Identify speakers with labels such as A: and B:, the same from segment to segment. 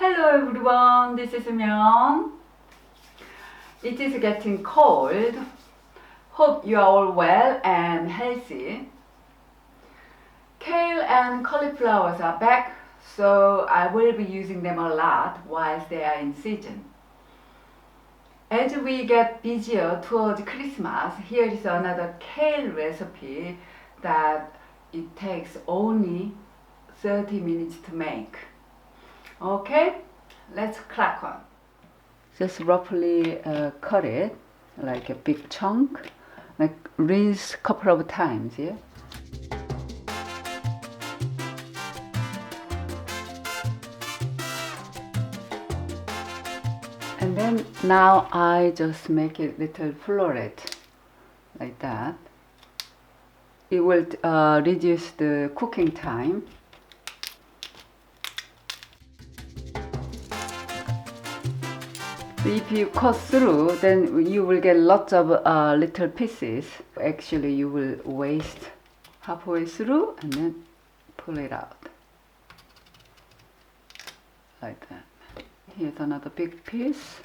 A: Hello everyone, this is Myeon. It is getting cold. Hope you are all well and healthy. Kale and cauliflowers are back, so I will be using them a lot whilst they are in season. As we get busier towards Christmas, here is another kale recipe that it takes only 30 minutes to make. Okay, let's crack on. Just roughly cut it like a big chunk, like rinse a couple of times, yeah? And then now I just make it little floret like that. It will reduce the cooking time. If you cut through, then you will get lots of little pieces. Actually, you will waste halfway through and then pull it out. Like that. Here's another big piece.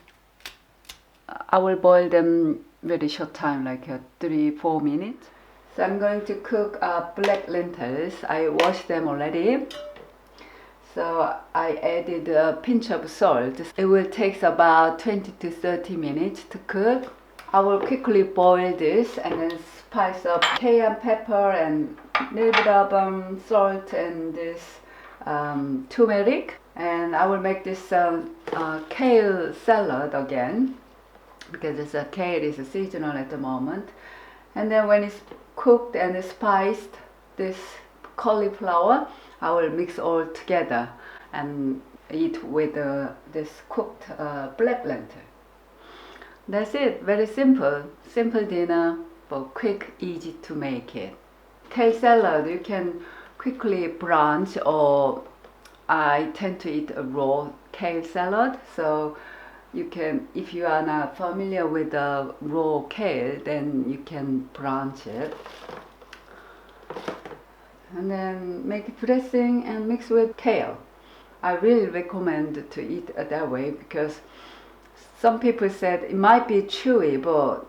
A: I will boil them very short time, like 3-4 minutes. So I'm going to cook black lentils. I washed them already. So I added a pinch of salt. It will take about 20 to 30 minutes to cook. I will quickly boil this and then spice up cayenne pepper and a little bit of salt and this turmeric. And I will make this kale salad again because kale is seasonal at the moment. And then when it's cooked and spiced, this cauliflower, I will mix all together and eat with this cooked black lentil. That's it. Very simple. Simple dinner, but quick, easy to make it. Kale salad, you can quickly blanch, or I tend to eat a raw kale salad. So you can, if you are not familiar with the raw kale, then you can blanch it. And then make dressing and mix with kale. I really recommend to eat it that way because some people said it might be chewy, but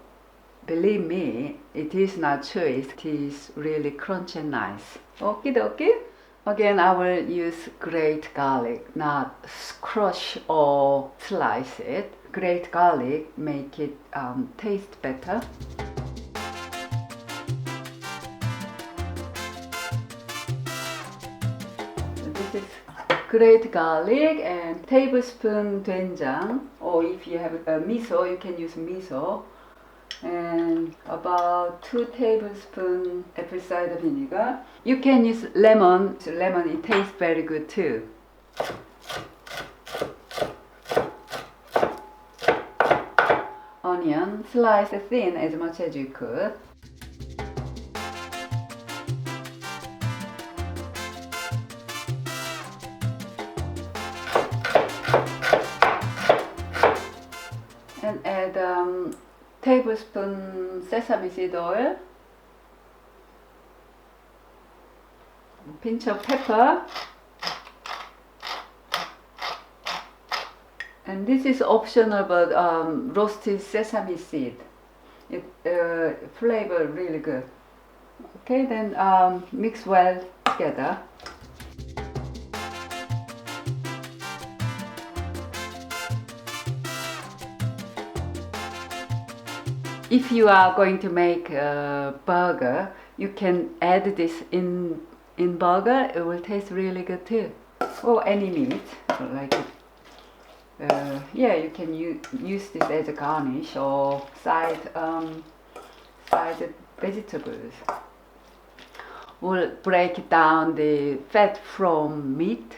A: believe me, it is not chewy. It is really crunchy and nice. Okie dokie. Again, I will use grated garlic, not crush or slice it. Grated garlic make it taste better. This is grated garlic and tablespoon Doen-Jang, or if you have miso, you can use miso, and about 2 tablespoons apple cider vinegar. You can use lemon. Lemon, it tastes very good too. Onion, slice thin as much as you could. And add tablespoon sesame seed oil, pinch of pepper, and this is optional, but roasted sesame seed. It flavor really good. Okay, then mix well together. If you are going to make a burger, you can add this in burger. It will taste really good too. Or any meat, like yeah, you can use this as a garnish or side vegetables. We'll break down the fat from meat.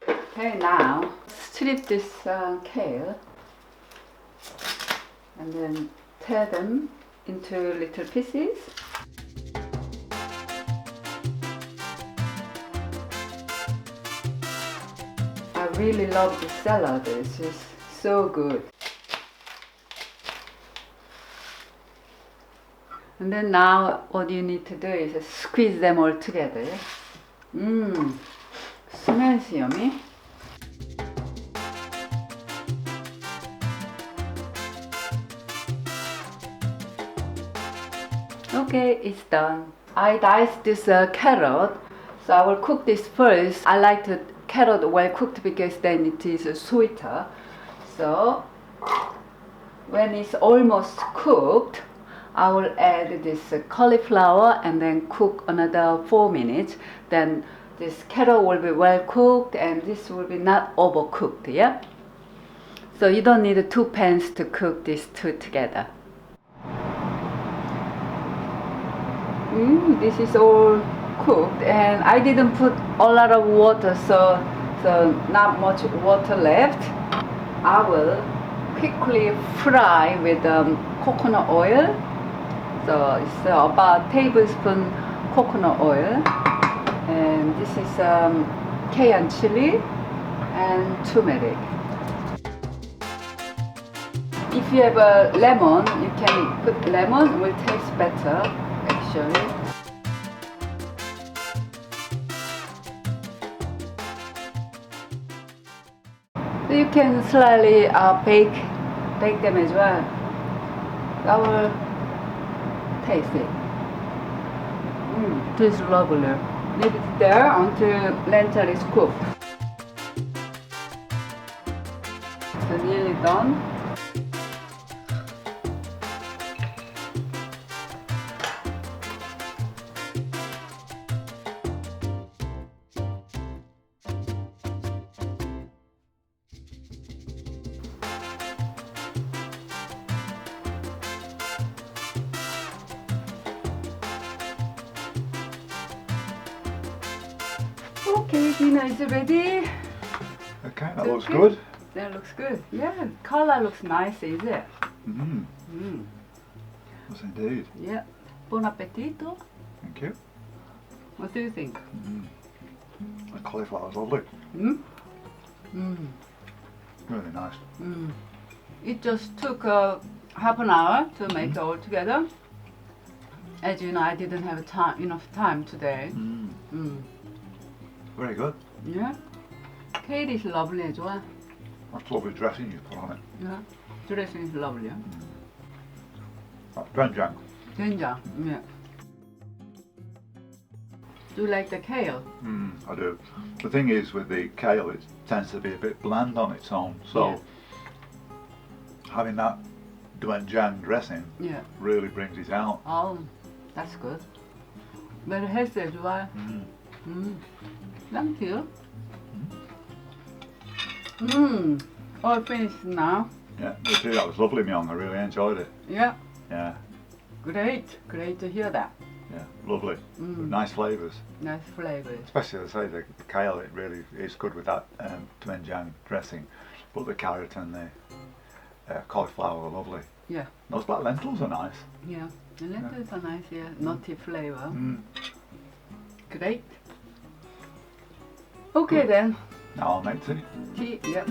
A: Okay, now strip this kale and then tear them into little pieces. I really love the salad, it's just so good. And then now what you need to do is squeeze them all together. Smells yummy. Okay, it's done. I diced this carrot, so I will cook this first. I like the carrot well cooked because then it is sweeter. So when it's almost cooked, I will add this cauliflower and then cook another 4 minutes. Then this carrot will be well cooked and this will be not overcooked, yeah? So you don't need 2 pans to cook these two together. This is all cooked and I didn't put a lot of water, so not much water left. I will quickly fry with coconut oil. So it's about tablespoon coconut oil, and this is cayenne chili and turmeric. If you have a lemon, you can put lemon. It will taste better actually. So you can slightly bake them as well. I will taste it. Tastes lovely. Leave it there until lentil is cooked. So nearly done. Okay, dinner is ready.
B: Okay, that looks good.
A: That looks good. Yeah, color looks nice, is it?
B: Yes, indeed.
A: Yeah. Buon appetito.
B: Thank you.
A: What do you think?
B: The cauliflower is lovely. Really nice.
A: It just took half an hour to make it all together. As you know, I didn't have enough time today.
B: Very good.
A: Yeah. Kale is lovely as well.
B: That's lovely dressing you put on it.
A: Yeah. Dressing is lovely.
B: Doen-Jang.
A: Doen-Jang. Yeah. Do you like the kale?
B: I do. The thing is with the kale, it tends to be a bit bland on its own. So having that Doen-Jang dressing really brings it out.
A: Oh, that's good. Very healthy as well. Thank you. All finished now.
B: Yeah, you too. That was lovely, Myung. I really enjoyed it.
A: Yeah.
B: Yeah.
A: Great. Great to hear that.
B: Yeah, lovely. Nice flavours.
A: Nice flavors.
B: Especially, as I say, the kale, it really is good with that Doen-Jang dressing. But the carrot and the cauliflower are lovely.
A: Yeah.
B: Those black lentils are nice.
A: Yeah. The lentils are nice, yeah. Nutty flavor. Great. Okay then.
B: Now I'll make tea.
A: Tea, yeah.